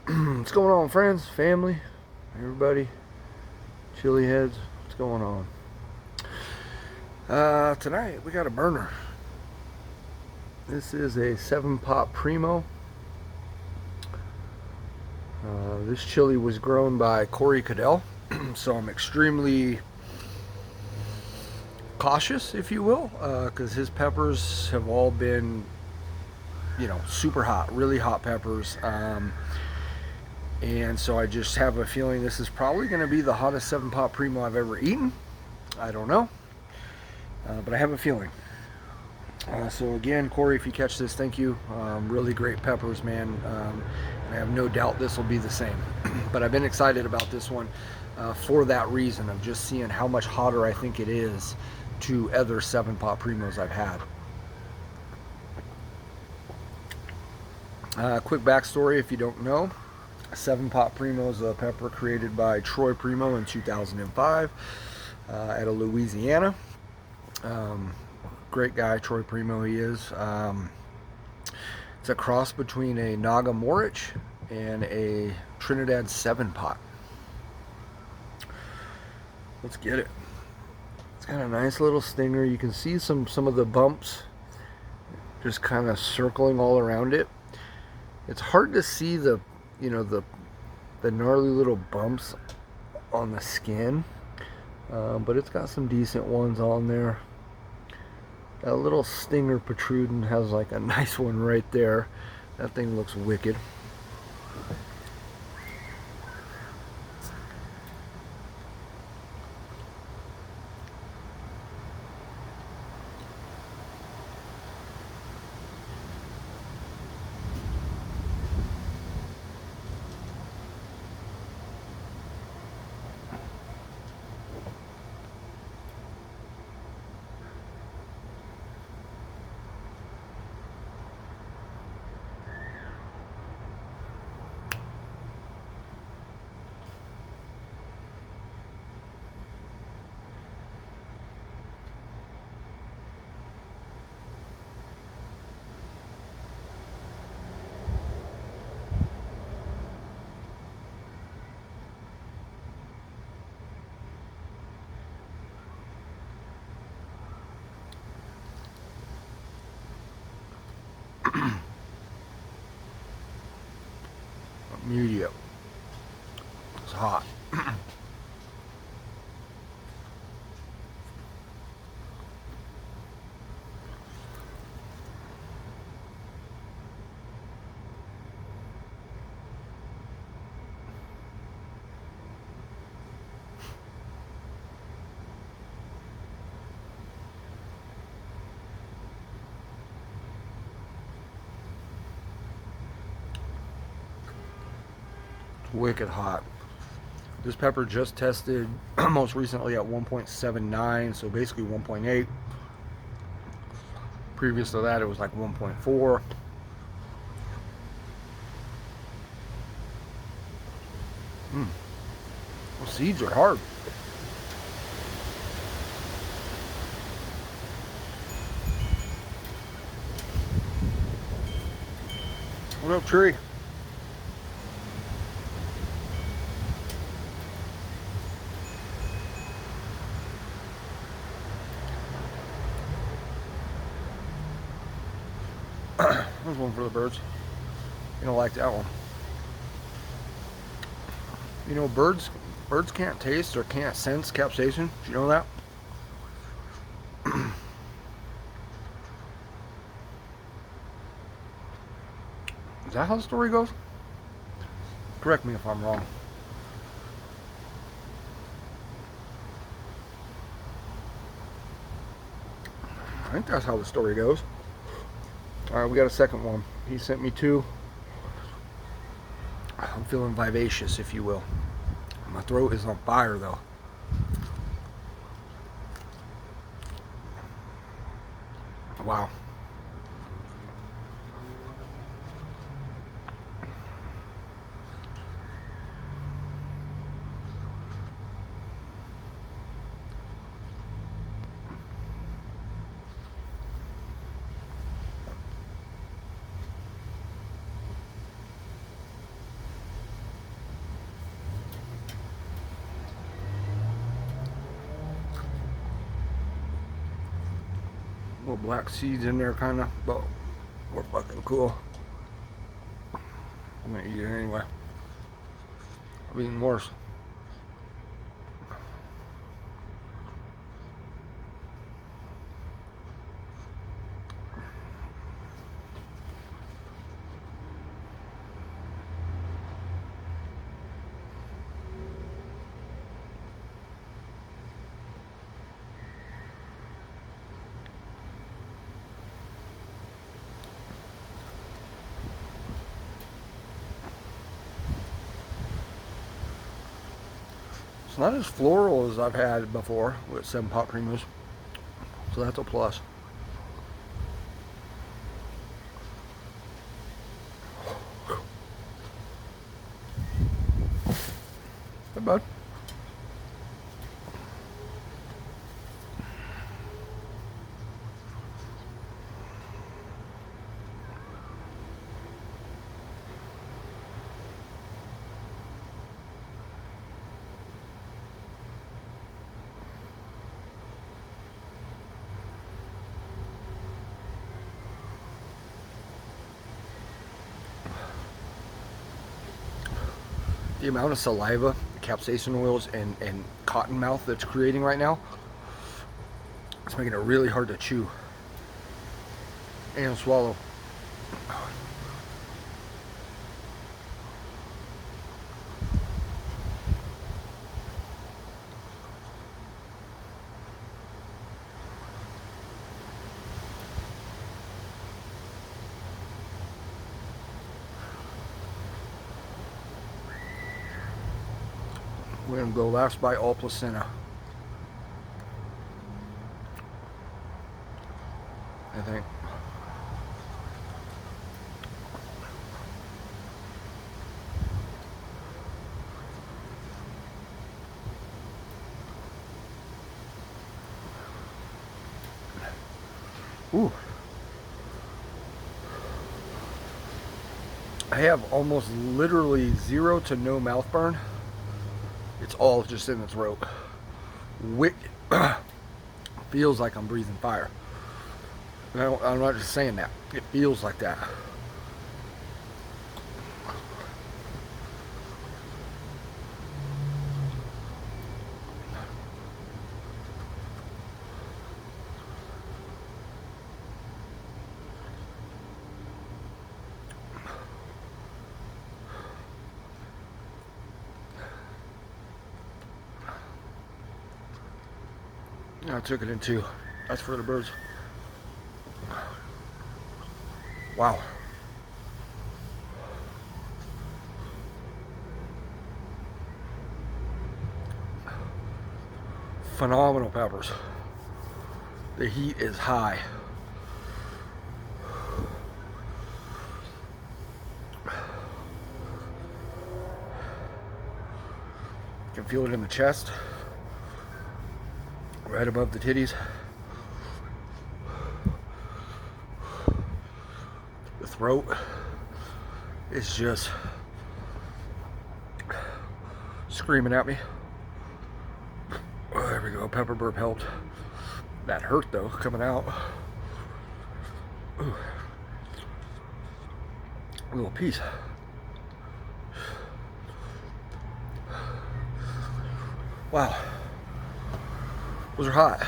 What's going on, friends, family, everybody, chili heads? What's going on? Tonight we got a burner. This is a 7-pot Primo. This chili was grown by Cory Caddell, so I'm extremely cautious, if you will, because his peppers have all been, super hot, really hot peppers. And so I just have a feeling this is probably going to be the hottest 7-pot Primo I've ever eaten. I don't know, but I have a feeling. So again, Cory, if you catch this, thank you. Really great peppers, man. I have no doubt this will be the same. But I've been excited about this one for that reason of just seeing how much hotter I think it is to other 7-pot Primos I've had. Quick backstory if you don't know. 7-pot Primo is a pepper created by Troy Primeaux in 2005 out of Louisiana. Great guy, Troy Primeaux, he is. It's a cross between a Naga Morich and a Trinidad 7-pot. Let's get it. It's got a nice little stinger. You can see some of the bumps just kind of circling all around it. It's hard to see the gnarly little bumps on the skin, but it's got some decent ones on there. That little stinger protruding has like a nice one right there. That thing looks wicked. Medium. It's hot. Wicked hot. This pepper just tested most recently at 1.79, so basically 1.8. Previous to that, it was like 1.4. Those seeds are hard. What up, tree? There's one for the birds. You don't like that one. You know, birds can't taste or can't sense capsaicin. Do you know that? Is that how the story goes? Correct me if I'm wrong. I think that's how the story goes. Alright, we got a second one. He sent me two. I'm feeling vivacious, if you will. My throat is on fire, though. Wow. Little black seeds in there, kind of, but we're fucking cool. I'm gonna eat it anyway. I've eaten worse. It's not as floral as I've had before with 7-pot Primos, so that's a plus. Not bad. The amount of saliva, capsaicin oils, and cotton mouth that's creating right now, it's making it really hard to chew and swallow. We're gonna go last by all placenta. I think. Ooh. I have almost literally 0 to no mouth burn. It's all just in the throat. Feels like I'm breathing fire. I'm not just saying that. It feels like that. I took it in 2. That's for the birds. Wow. Phenomenal peppers. The heat is high. You can feel it in the chest, right above the titties. The throat is just screaming at me. Oh, there we go. Pepper burp helped. That hurt though, coming out. Ooh. A little piece. Wow. Those are hot.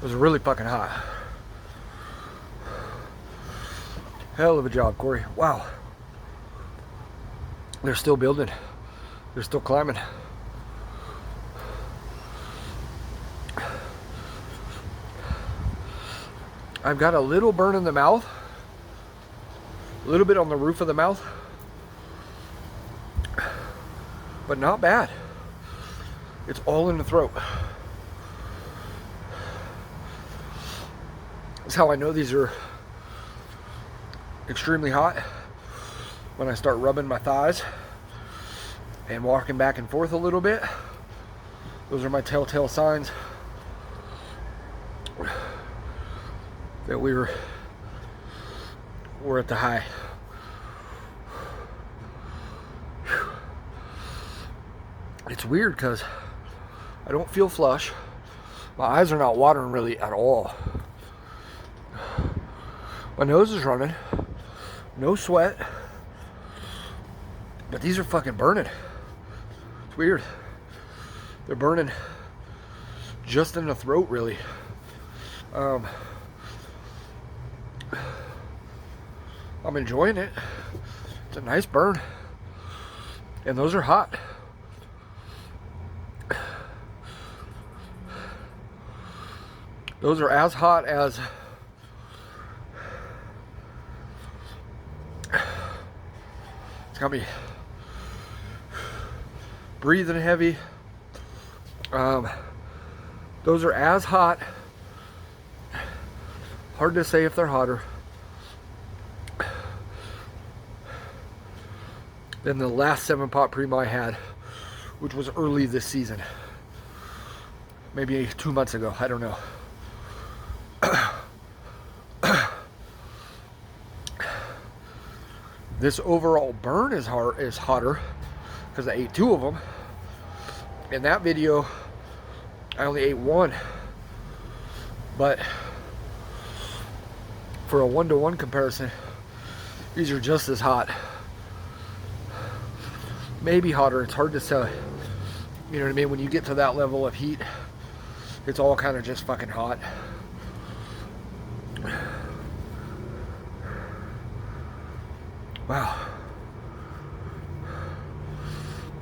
Those are really fucking hot. Hell of a job, Cory. Wow. They're still building. They're still climbing. I've got a little burn in the mouth. A little bit on the roof of the mouth. But not bad. It's all in the throat. That's how I know these are extremely hot. When I start rubbing my thighs and walking back and forth a little bit. Those are my telltale signs that we're at the high. It's weird because I don't feel flush. My eyes are not watering really at all. My nose is running. No sweat. But these are fucking burning. It's weird. They're burning just in the throat, really. I'm enjoying it. It's a nice burn. And those are hot. Those are as hot as it's got me breathing heavy. Those are as hot. Hard to say if they're hotter than the last 7-pot Primo I had, which was early this season. Maybe 2 months ago, I don't know. This overall burn is hotter because I ate 2 of them. In that video, I only ate 1. But for a 1-to-1 comparison, these are just as hot. Maybe hotter, it's hard to say. You know what I mean? When you get to that level of heat, it's all kind of just fucking hot. Wow.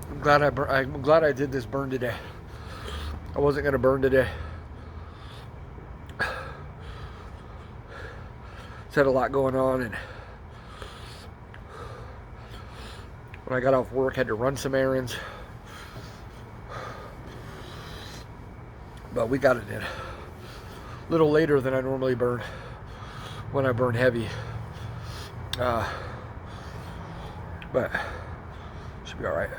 I'm glad I did this burn today. I wasn't gonna burn today. Had a lot going on, and when I got off work, had to run some errands. But we got it in. A little later than I normally burn when I burn heavy. But should be all right.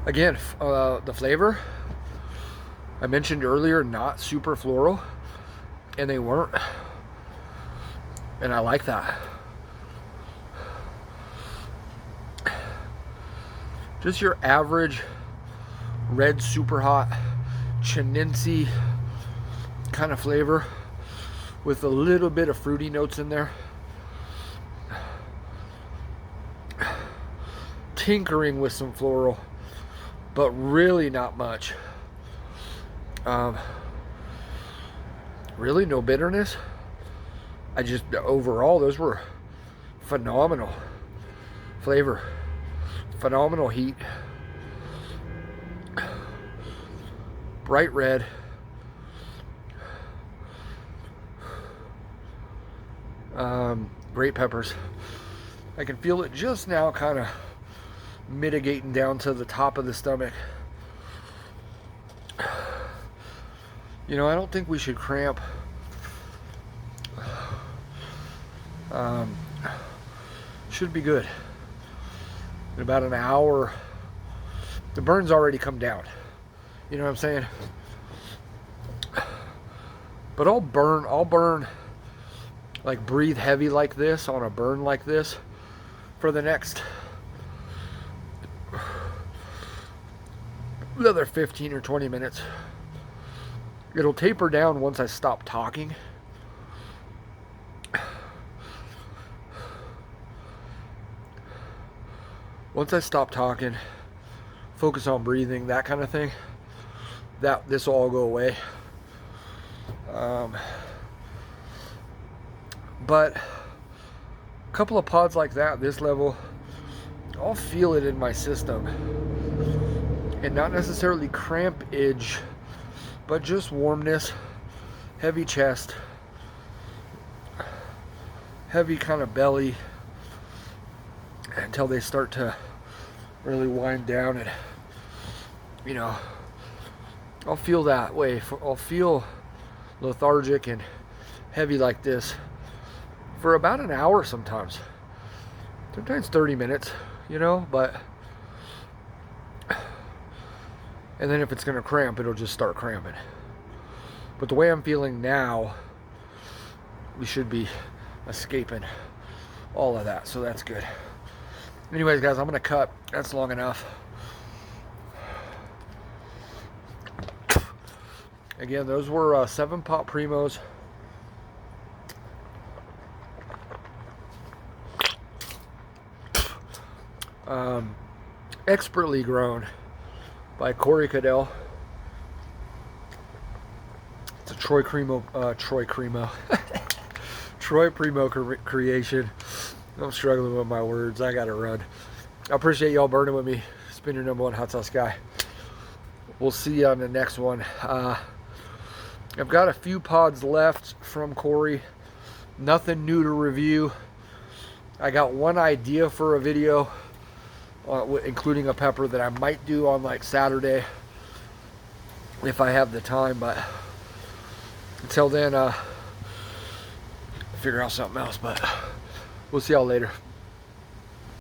Again, the flavor I mentioned earlier, not super floral, and they weren't, and I like that. Just your average red super hot chinense kind of flavor with a little bit of fruity notes in there, tinkering with some floral, but really not much. Really no bitterness. Overall, those were phenomenal flavor, phenomenal heat, bright red, great peppers. I can feel it just now kind of mitigating down to the top of the stomach. You know, I don't think we should cramp. Should be good. In about an hour, the burn's already come down. You know what I'm saying? But I'll burn, like breathe heavy like this on a burn like this for the next another 15 or 20 minutes. It'll taper down once I stop talking. Once I stop talking, focus on breathing, that kind of thing, this will all go away. But a couple of pods like that, this level, I'll feel it in my system. And not necessarily cramp itch, but just warmness, heavy chest, heavy kind of belly, until they start to really wind down. And you know, I'll feel that way. I'll feel lethargic and heavy like this for about an hour sometimes 30 minutes, you know. But and then if it's gonna cramp, it'll just start cramping. But the way I'm feeling now, we should be escaping all of that, so that's good. Anyways, guys, I'm going to cut. That's long enough. Again, those were 7-pot Primos. Expertly grown by Cory Caddell. It's a Troy Primo creation. I'm struggling with my words. I gotta run. I appreciate y'all burning with me. It's been your #1 hot sauce guy. We'll see you on the next one. I've got a few pods left from Cory. Nothing new to review. I got one idea for a video, including a pepper that I might do on like Saturday if I have the time, but until then, figure out something else. But we'll see y'all later.